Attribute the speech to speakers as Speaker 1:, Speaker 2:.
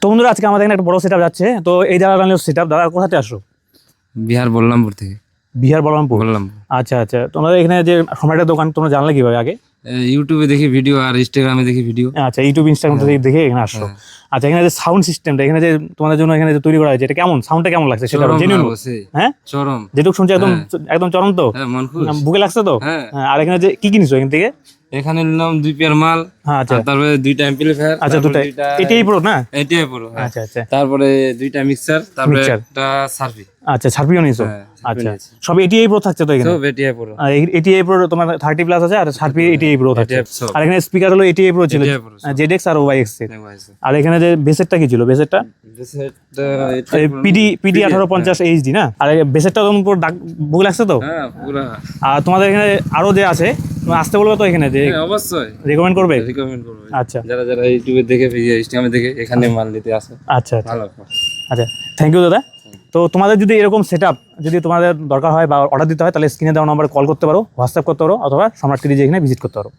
Speaker 1: তো বন্ধুরা আজকে আমাদের এখানে একটা বড় সেটআপ যাচ্ছে। তো এই দাদা সেটআপ দাদা কোথা থেকে আসো?
Speaker 2: বিহার বলরামপুর থেকে।
Speaker 1: বিহার বলরামপুর।
Speaker 2: বলরামপুর।
Speaker 1: আচ্ছা আচ্ছা, তোমাদের এখানে যে সম্রাটের দোকান তোমরা জানলে কিভাবে আগে?
Speaker 2: ইউটিউবে দেখি ভিডিও আর ইনস্টাগ্রামে দেখি ভিডিও।
Speaker 1: আচ্ছা, ইউটিউব ইনস্টাগ্রাম থেকে দেখে এখানে আসছো। আচ্ছা, এখানে যে সাউন্ড সিস্টেমটা এখানে যে তোমাদের জন্য এখানে যে তৈরি করা হয়েছে, এটা কেমন, সাউন্ডটা কেমন লাগছে সেটা জেনুইন? হ্যাঁ,
Speaker 2: চরম।
Speaker 1: যেটুকু শুনছি একদম একদম চরম। তো
Speaker 2: মন খুশ,
Speaker 1: বুকে লাগছে তো।
Speaker 2: হ্যাঁ।
Speaker 1: আর এখানে যে কি কিনিছো এখান থেকে?
Speaker 2: এখানে নিলাম 2 পেয়ার মাল।
Speaker 1: আচ্ছা,
Speaker 2: তারপরে 2টা অ্যাম্পলিফায়ার।
Speaker 1: আচ্ছা দুটো এটাই পুরো না?
Speaker 2: এটাই পুরো।
Speaker 1: আচ্ছা আচ্ছা,
Speaker 2: তারপরে 2টা মিক্সার, তারপরে একটা সার্ভি।
Speaker 1: আচ্ছা সার্ভিও নিছো। আচ্ছা, সব এটিআই প্রো থাকছে তো এখানে?
Speaker 2: সব এটিআই পুরো।
Speaker 1: এটিআই প্রো তোমার 30 প্লাস আছে, আর সার্ভি এটিআই প্রো থাকছে। আর এখানে স্পিকার হলো এটিআই প্রো ছিল, জেডএক্স আর ওয়াইএক্স। আর এখানে যে বেসেটটা কি ছিল? বেসেটটা পিডি 1850 এইচডি না? আর বেসেটটা তোমার পুরো বুক লাগছে তো?
Speaker 2: হ্যাঁ পুরো।
Speaker 1: আর তোমাদের এখানে আরো যে আছে আসতে বলবে তো এখানে, যে
Speaker 2: অবশ্যই
Speaker 1: রেকমেন্ড করবে?
Speaker 2: রিকমেন্ড করব।
Speaker 1: আচ্ছা,
Speaker 2: যারা যারা ইউটিউবে দেখে ইনস্টাগ্রামে দেখে এখানে মাল নিতে আসে।
Speaker 1: আচ্ছা
Speaker 2: ভালো।
Speaker 1: আচ্ছা, থ্যাংক ইউ দাদা। তো তোমাদের যদি এরকম সেটআপ যদি তোমাদের দরকার হয় বা অর্ডার দিতে হয়, তাহলে স্ক্রিনে দেওয়া নাম্বারে কল করতে পারো, হোয়াটসঅ্যাপ করতে পারো, অথবা সম্রাট টিভি এখানে ভিজিট করতে পারো।